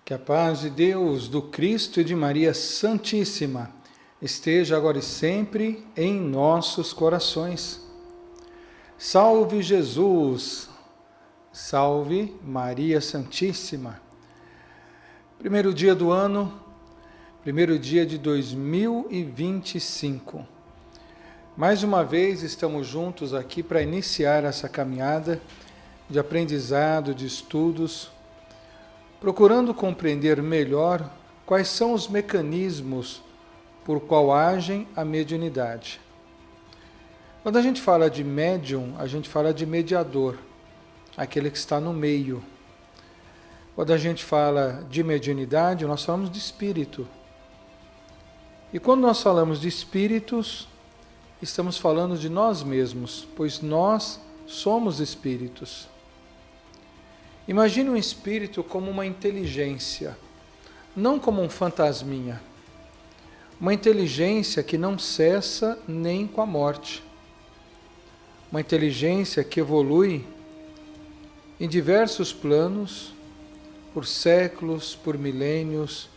Que a paz de Deus, do Cristo e de Maria Santíssima esteja agora e sempre em nossos corações. Salve Jesus, salve Maria Santíssima. Primeiro dia do ano, primeiro dia de 2025. Mais uma vez estamos juntos aqui para iniciar essa caminhada de aprendizado, de estudos, procurando compreender melhor quais são os mecanismos por qual agem a mediunidade. Quando a gente fala de médium, a gente fala de mediador, aquele que está no meio. Quando a gente fala de mediunidade, nós falamos de espírito. E quando nós falamos de espíritos, estamos falando de nós mesmos, pois nós somos espíritos. Imagine um espírito como uma inteligência, não como um fantasminha. Uma inteligência que não cessa nem com a morte. Uma inteligência que evolui em diversos planos, por séculos, por milênios,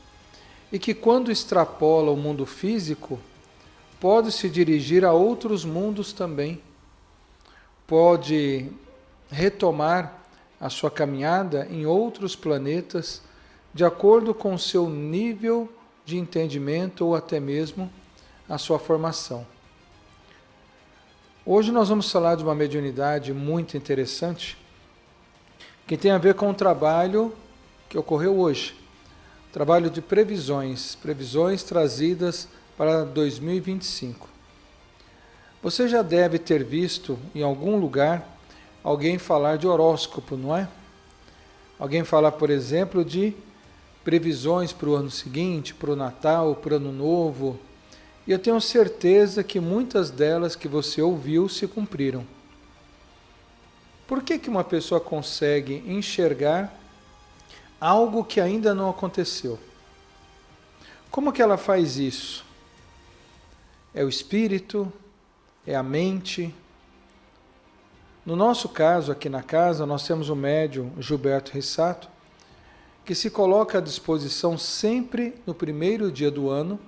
e que quando extrapola o mundo físico, pode se dirigir a outros mundos também. Pode retomar a sua caminhada em outros planetas, de acordo com o seu nível de entendimento ou até mesmo a sua formação. Hoje nós vamos falar de uma mediunidade muito interessante, que tem a ver com o trabalho que ocorreu hoje. Trabalho de previsões trazidas para 2025. Você já deve ter visto em algum lugar alguém falar de horóscopo, não é? Alguém falar, por exemplo, de previsões para o ano seguinte, para o Natal, para o Ano Novo. E eu tenho certeza que muitas delas que você ouviu se cumpriram. Por que uma pessoa consegue enxergar algo que ainda não aconteceu? Como que ela faz isso? É o espírito? É a mente? No nosso caso, aqui na casa, nós temos o médium Gilberto Rissato, que se coloca à disposição sempre no primeiro dia do ano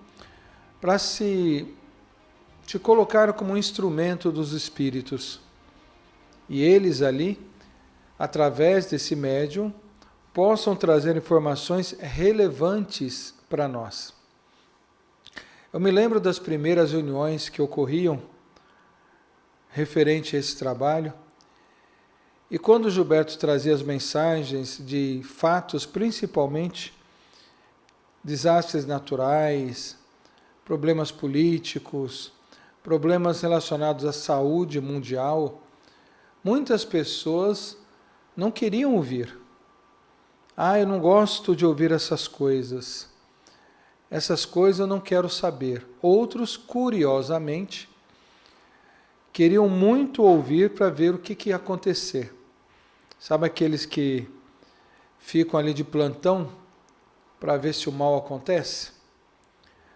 para te colocar como um instrumento dos espíritos. E eles ali, através desse médium, possam trazer informações relevantes para nós. Eu me lembro das primeiras reuniões que ocorriam referente a esse trabalho. E quando o Gilberto trazia as mensagens de fatos, principalmente desastres naturais, problemas políticos, problemas relacionados à saúde mundial, muitas pessoas não queriam ouvir. Eu não gosto de ouvir essas coisas. Essas coisas eu não quero saber. Outros, curiosamente, queriam muito ouvir para ver o que ia acontecer. Sabe aqueles que ficam ali de plantão para ver se o mal acontece?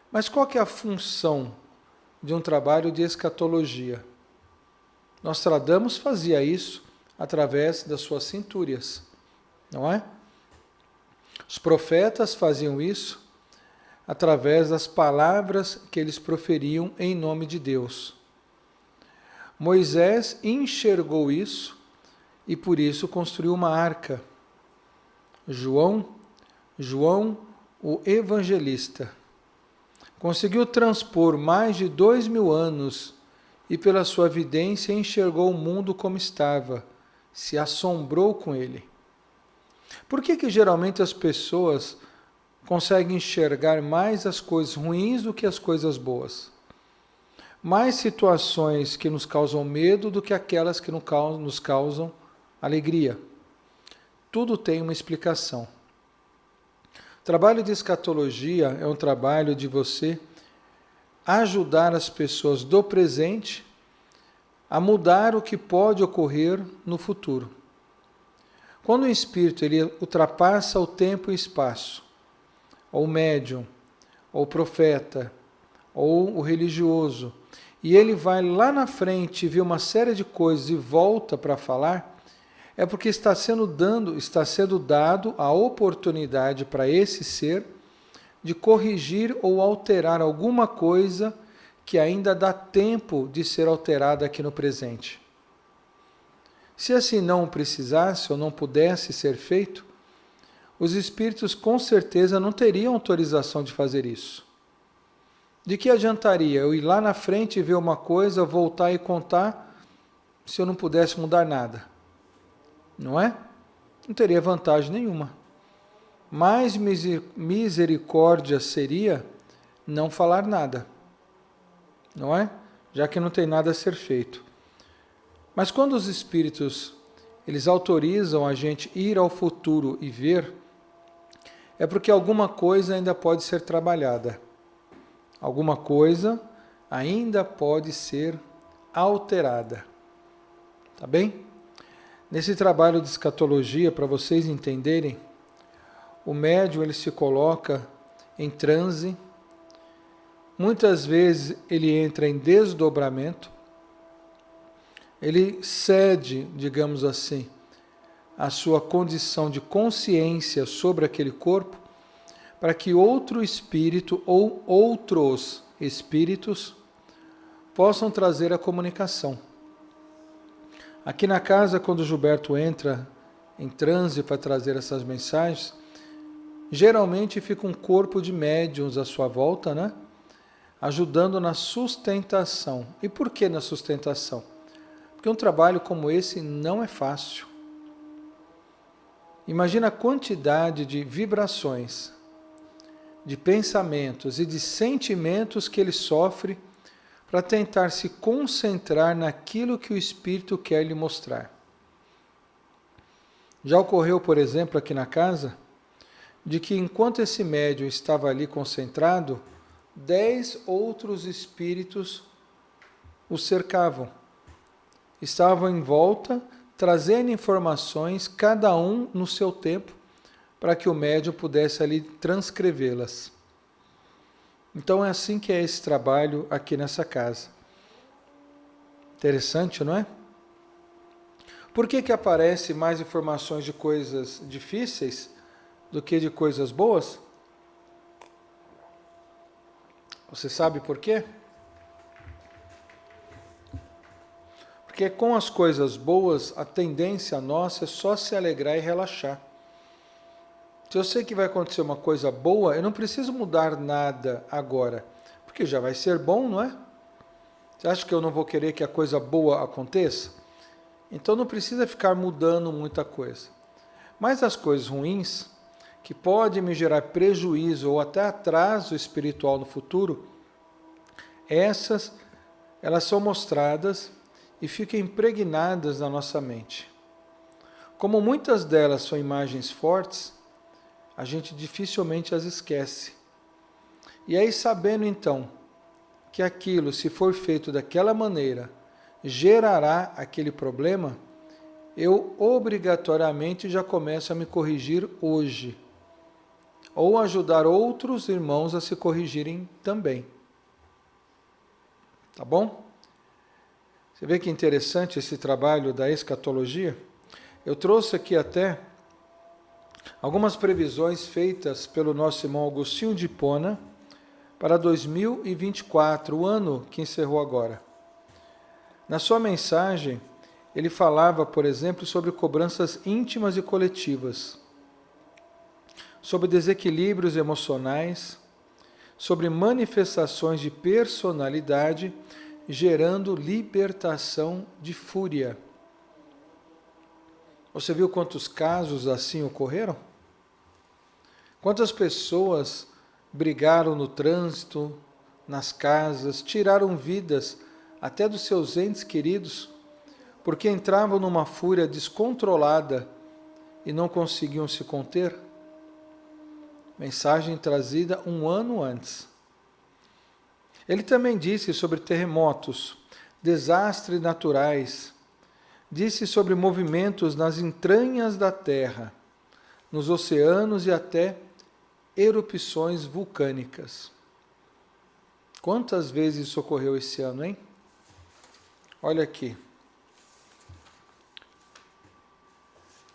Mas qual que é a função de um trabalho de escatologia? Nostradamus fazia isso através das suas centúrias, não é? Os profetas faziam isso através das palavras que eles proferiam em nome de Deus. Moisés enxergou isso e por isso construiu uma arca. João, o evangelista, conseguiu transpor mais de 2000 anos e pela sua vidência enxergou o mundo como estava, se assombrou com ele. Por que geralmente as pessoas conseguem enxergar mais as coisas ruins do que as coisas boas? Mais situações que nos causam medo do que aquelas que nos causam alegria. Tudo tem uma explicação. O trabalho de escatologia é um trabalho de você ajudar as pessoas do presente a mudar o que pode ocorrer no futuro. Quando o espírito ele ultrapassa o tempo e espaço, ou o médium, ou o profeta, ou o religioso, e ele vai lá na frente, vê uma série de coisas e volta para falar, é porque está sendo dado a oportunidade para esse ser de corrigir ou alterar alguma coisa que ainda dá tempo de ser alterada aqui no presente. Se assim não precisasse ou não pudesse ser feito, os espíritos com certeza não teriam autorização de fazer isso. De que adiantaria eu ir lá na frente e ver uma coisa, voltar e contar, se eu não pudesse mudar nada? Não é? Não teria vantagem nenhuma. Mais misericórdia seria não falar nada. Não é? Já que não tem nada a ser feito. Mas quando os espíritos eles autorizam a gente ir ao futuro e ver, é porque alguma coisa ainda pode ser trabalhada. Alguma coisa ainda pode ser alterada. Tá bem? Nesse trabalho de escatologia, para vocês entenderem, o médium ele se coloca em transe. Muitas vezes ele entra em desdobramento. Ele cede, digamos assim, a sua condição de consciência sobre aquele corpo, para que outro espírito ou outros espíritos possam trazer a comunicação. Aqui na casa, quando o Gilberto entra em transe para trazer essas mensagens, geralmente fica um corpo de médiuns à sua volta, né? Ajudando na sustentação. E por que na sustentação? Porque um trabalho como esse não é fácil. Imagina a quantidade de vibrações, de pensamentos e de sentimentos que ele sofre para tentar se concentrar naquilo que o Espírito quer lhe mostrar. Já ocorreu, por exemplo, aqui na casa, de que enquanto esse médium estava ali concentrado, 10 outros espíritos o cercavam. Estavam em volta, trazendo informações, cada um no seu tempo, para que o médium pudesse ali transcrevê-las. Então é assim que é esse trabalho aqui nessa casa. Interessante, não é? Por que aparece mais informações de coisas difíceis do que de coisas boas? Você sabe por quê? Porque com as coisas boas, a tendência nossa é só se alegrar e relaxar. Se eu sei que vai acontecer uma coisa boa, eu não preciso mudar nada agora, porque já vai ser bom, não é? Você acha que eu não vou querer que a coisa boa aconteça? Então não precisa ficar mudando muita coisa. Mas as coisas ruins, que podem me gerar prejuízo ou até atraso espiritual no futuro, elas são mostradas e ficam impregnadas na nossa mente. Como muitas delas são imagens fortes, a gente dificilmente as esquece. E aí, sabendo então que aquilo, se for feito daquela maneira, gerará aquele problema, eu obrigatoriamente já começo a me corrigir hoje. Ou ajudar outros irmãos a se corrigirem também. Tá bom? Você vê que interessante esse trabalho da escatologia? Eu trouxe aqui até algumas previsões feitas pelo nosso irmão Agostinho de Hipona para 2024, o ano que encerrou agora. Na sua mensagem, ele falava, por exemplo, sobre cobranças íntimas e coletivas, sobre desequilíbrios emocionais, sobre manifestações de personalidade, gerando libertação de fúria. Você viu quantos casos assim ocorreram? Quantas pessoas brigaram no trânsito, nas casas, tiraram vidas até dos seus entes queridos, porque entravam numa fúria descontrolada e não conseguiam se conter? Mensagem trazida um ano antes. Ele também disse sobre terremotos, desastres naturais, disse sobre movimentos nas entranhas da terra, nos oceanos e até erupções vulcânicas. Quantas vezes isso ocorreu esse ano, hein? Olha aqui.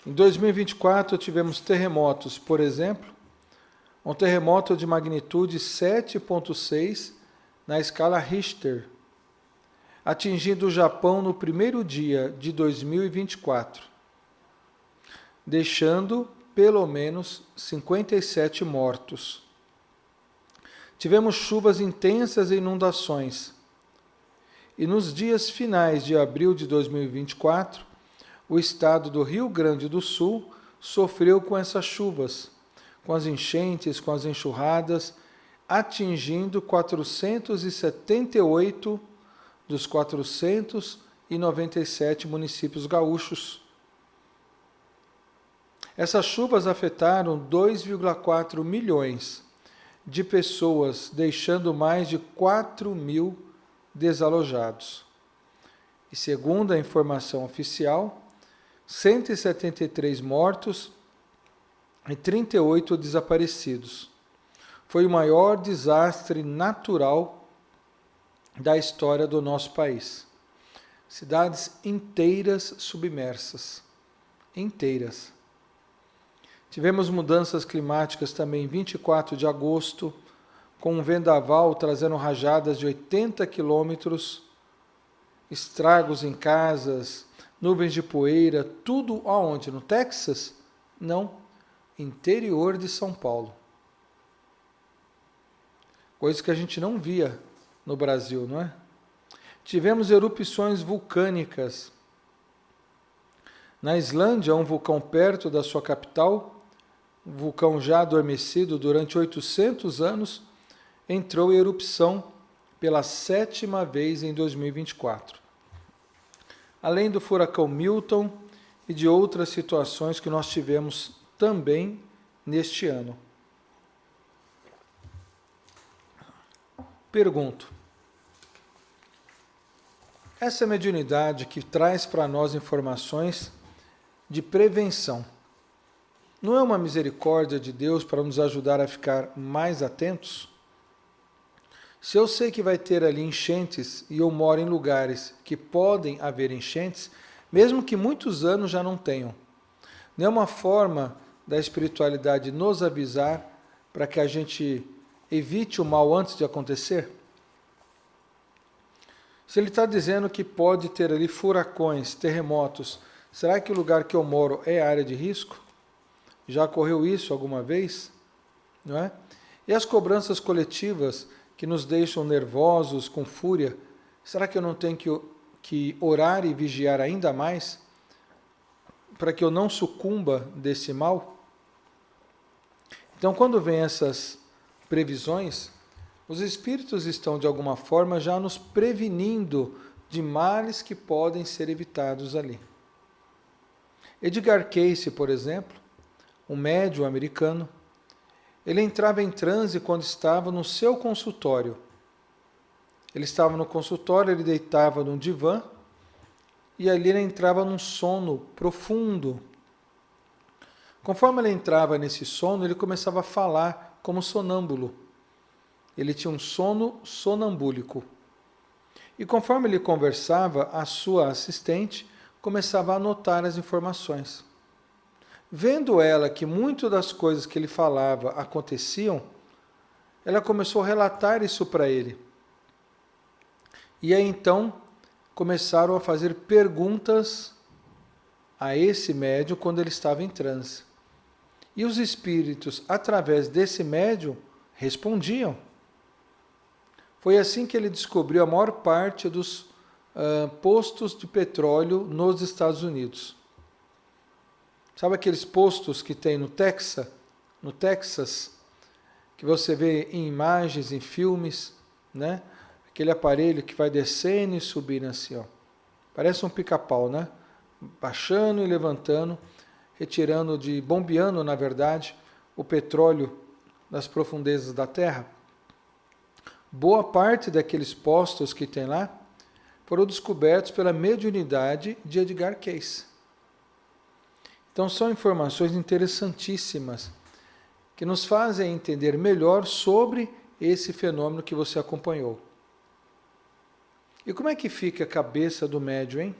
Em 2024 tivemos terremotos, por exemplo, um terremoto de magnitude 7,6 na escala Richter, atingindo o Japão no primeiro dia de 2024, deixando pelo menos 57 mortos. Tivemos chuvas intensas e inundações. E nos dias finais de abril de 2024, o estado do Rio Grande do Sul sofreu com essas chuvas, com as enchentes, com as enxurradas, atingindo 478 dos 497 municípios gaúchos. Essas chuvas afetaram 2,4 milhões de pessoas, deixando mais de 4 mil desalojados. E segundo a informação oficial, 173 mortos e 38 desaparecidos. Foi o maior desastre natural da história do nosso país. Cidades inteiras submersas. Inteiras. Tivemos mudanças climáticas também em 24 de agosto, com um vendaval trazendo rajadas de 80 quilômetros, estragos em casas, nuvens de poeira, tudo aonde? No Texas? Não, interior de São Paulo. Coisa que a gente não via no Brasil, não é? Tivemos erupções vulcânicas. Na Islândia, um vulcão perto da sua capital, um vulcão já adormecido durante 800 anos, entrou em erupção pela 7ª vez em 2024. Além do furacão Milton e de outras situações que nós tivemos também neste ano. Pergunto, essa mediunidade que traz para nós informações de prevenção, não é uma misericórdia de Deus para nos ajudar a ficar mais atentos? Se eu sei que vai ter ali enchentes e eu moro em lugares que podem haver enchentes, mesmo que muitos anos já não tenham, não é uma forma da espiritualidade nos avisar para que a gente evite o mal antes de acontecer? Se ele está dizendo que pode ter ali furacões, terremotos, será que o lugar que eu moro é área de risco? Já ocorreu isso alguma vez? Não é? E as cobranças coletivas que nos deixam nervosos, com fúria, será que eu não tenho que orar e vigiar ainda mais para que eu não sucumba desse mal? Então, quando vem essas previsões, os espíritos estão, de alguma forma, já nos prevenindo de males que podem ser evitados ali. Edgar Cayce, por exemplo, um médium americano, ele entrava em transe quando estava no seu consultório. Ele estava no consultório, ele deitava num divã, e ali ele entrava num sono profundo. Conforme ele entrava nesse sono, ele começava a falar como sonâmbulo. Ele tinha um sono sonambúlico. E conforme ele conversava, a sua assistente começava a anotar as informações. Vendo ela que muitas das coisas que ele falava aconteciam, ela começou a relatar isso para ele. E aí então começaram a fazer perguntas a esse médium quando ele estava em transe. E os espíritos, através desse médium, respondiam. Foi assim que ele descobriu a maior parte dos postos de petróleo nos Estados Unidos. Sabe aqueles postos que tem no Texas, que você vê em imagens, em filmes, né? Aquele aparelho que vai descendo e subindo assim, ó. Parece um pica-pau, né? Baixando e levantando, bombeando, na verdade, o petróleo das profundezas da Terra. Boa parte daqueles postos que tem lá foram descobertos pela mediunidade de Edgar Cayce. Então são informações interessantíssimas que nos fazem entender melhor sobre esse fenômeno que você acompanhou. E como é que fica a cabeça do médium, hein?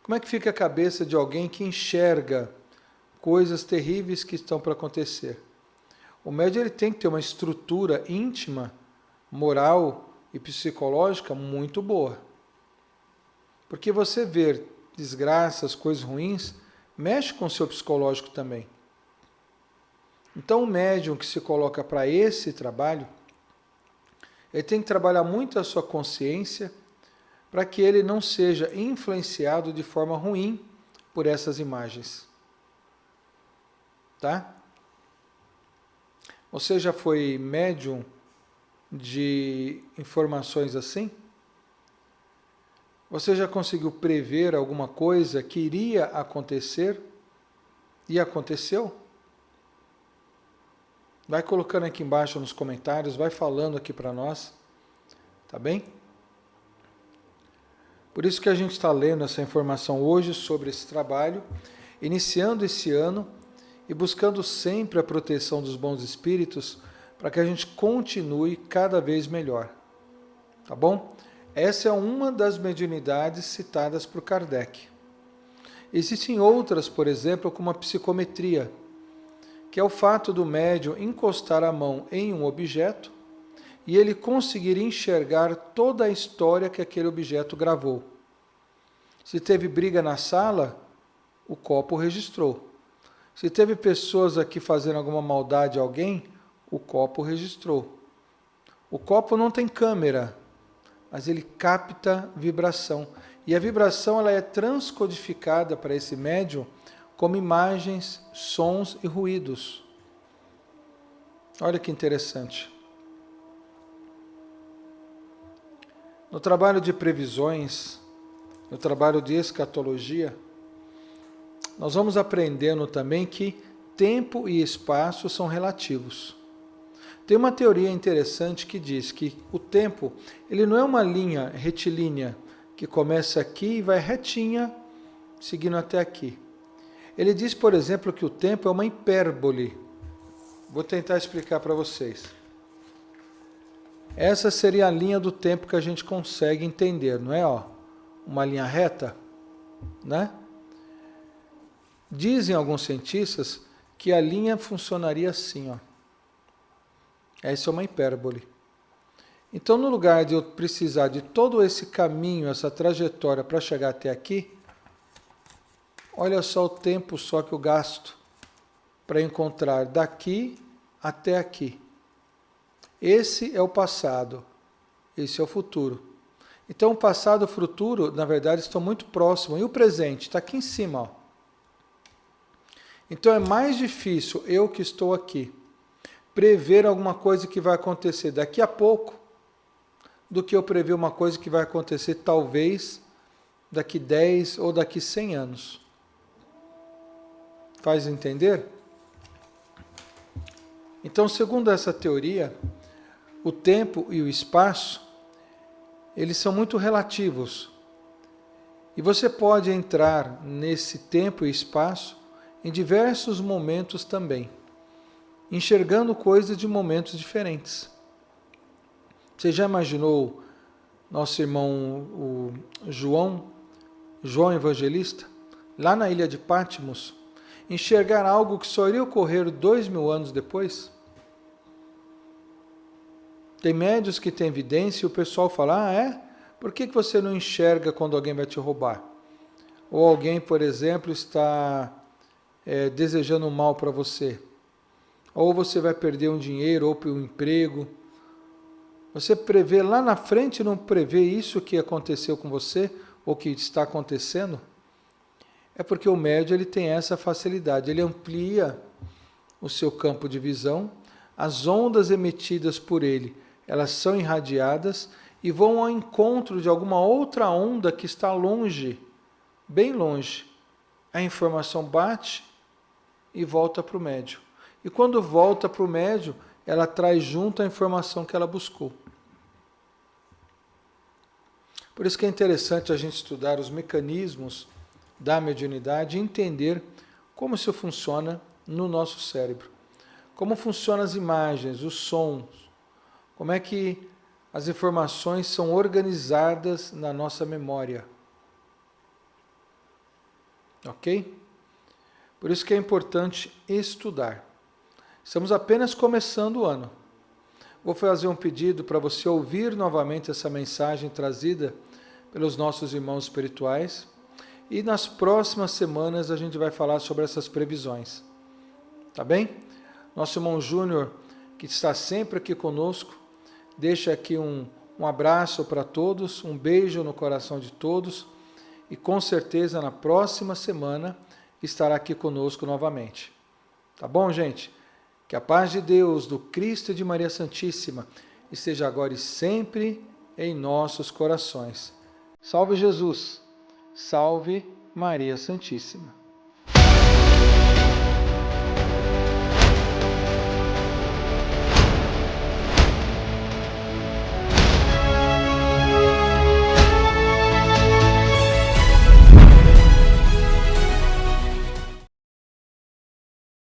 Como é que fica a cabeça de alguém que enxerga coisas terríveis que estão para acontecer? O médium ele tem que ter uma estrutura íntima, moral e psicológica muito boa. Porque você ver desgraças, coisas ruins, mexe com o seu psicológico também. Então o médium que se coloca para esse trabalho, ele tem que trabalhar muito a sua consciência para que ele não seja influenciado de forma ruim por essas imagens. Tá? Você já foi médium de informações assim? Você já conseguiu prever alguma coisa que iria acontecer e aconteceu? Vai colocando aqui embaixo nos comentários, vai falando aqui para nós, tá bem? Por isso que a gente está lendo essa informação hoje sobre esse trabalho, iniciando esse ano e buscando sempre a proteção dos bons espíritos para que a gente continue cada vez melhor, tá bom? Essa é uma das mediunidades citadas por Kardec. Existem outras, por exemplo, como a psicometria, que é o fato do médium encostar a mão em um objeto e ele conseguir enxergar toda a história que aquele objeto gravou. Se teve briga na sala, o copo registrou. Se teve pessoas aqui fazendo alguma maldade a alguém, o copo registrou. O copo não tem câmera, mas ele capta vibração. E a vibração ela é transcodificada para esse médium como imagens, sons e ruídos. Olha que interessante. No trabalho de previsões, no trabalho de escatologia, nós vamos aprendendo também que tempo e espaço são relativos. Tem uma teoria interessante que diz que o tempo ele não é uma linha retilínea que começa aqui e vai retinha, seguindo até aqui. Ele diz, por exemplo, que o tempo é uma hipérbole. Vou tentar explicar para vocês. Essa seria a linha do tempo que a gente consegue entender, não é? Ó, uma linha reta, né? Dizem alguns cientistas que a linha funcionaria assim, ó. Essa é uma hipérbole. Então, no lugar de eu precisar de todo esse caminho, essa trajetória para chegar até aqui, olha só o tempo só que eu gasto para encontrar daqui até aqui. Esse é o passado, esse é o futuro. Então, o passado e o futuro, na verdade, estão muito próximos. E o presente está aqui em cima, ó. Então, é mais difícil eu que estou aqui prever alguma coisa que vai acontecer daqui a pouco do que eu prever uma coisa que vai acontecer talvez daqui 10 ou daqui 100 anos. Faz entender? Então, segundo essa teoria, o tempo e o espaço, eles são muito relativos. E você pode entrar nesse tempo e espaço em diversos momentos também, enxergando coisas de momentos diferentes. Você já imaginou nosso irmão o João Evangelista, lá na ilha de Patmos, enxergar algo que só iria ocorrer 2000 anos depois? Tem médios que têm evidência e o pessoal fala, por que você não enxerga quando alguém vai te roubar? Ou alguém, por exemplo, está desejando mal para você. Ou você vai perder um dinheiro ou um emprego. Você prevê lá na frente e não prevê isso que aconteceu com você ou que está acontecendo? É porque o médium ele tem essa facilidade, ele amplia o seu campo de visão, as ondas emitidas por ele, elas são irradiadas e vão ao encontro de alguma outra onda que está longe, bem longe. A informação bate e volta para o médium. E quando volta para o médium, ela traz junto a informação que ela buscou. Por isso que é interessante a gente estudar os mecanismos da mediunidade e entender como isso funciona no nosso cérebro. Como funcionam as imagens, os sons, como é que as informações são organizadas na nossa memória. ok? Por isso que é importante estudar. Estamos apenas começando o ano. Vou fazer um pedido para você ouvir novamente essa mensagem trazida pelos nossos irmãos espirituais. E nas próximas semanas a gente vai falar sobre essas previsões. Tá bem? Nosso irmão Júnior, que está sempre aqui conosco, deixa aqui um abraço para todos, um beijo no coração de todos. E com certeza na próxima semana estará aqui conosco novamente. Tá bom, gente? Que a paz de Deus, do Cristo e de Maria Santíssima, esteja agora e sempre em nossos corações. Salve Jesus! Salve Maria Santíssima!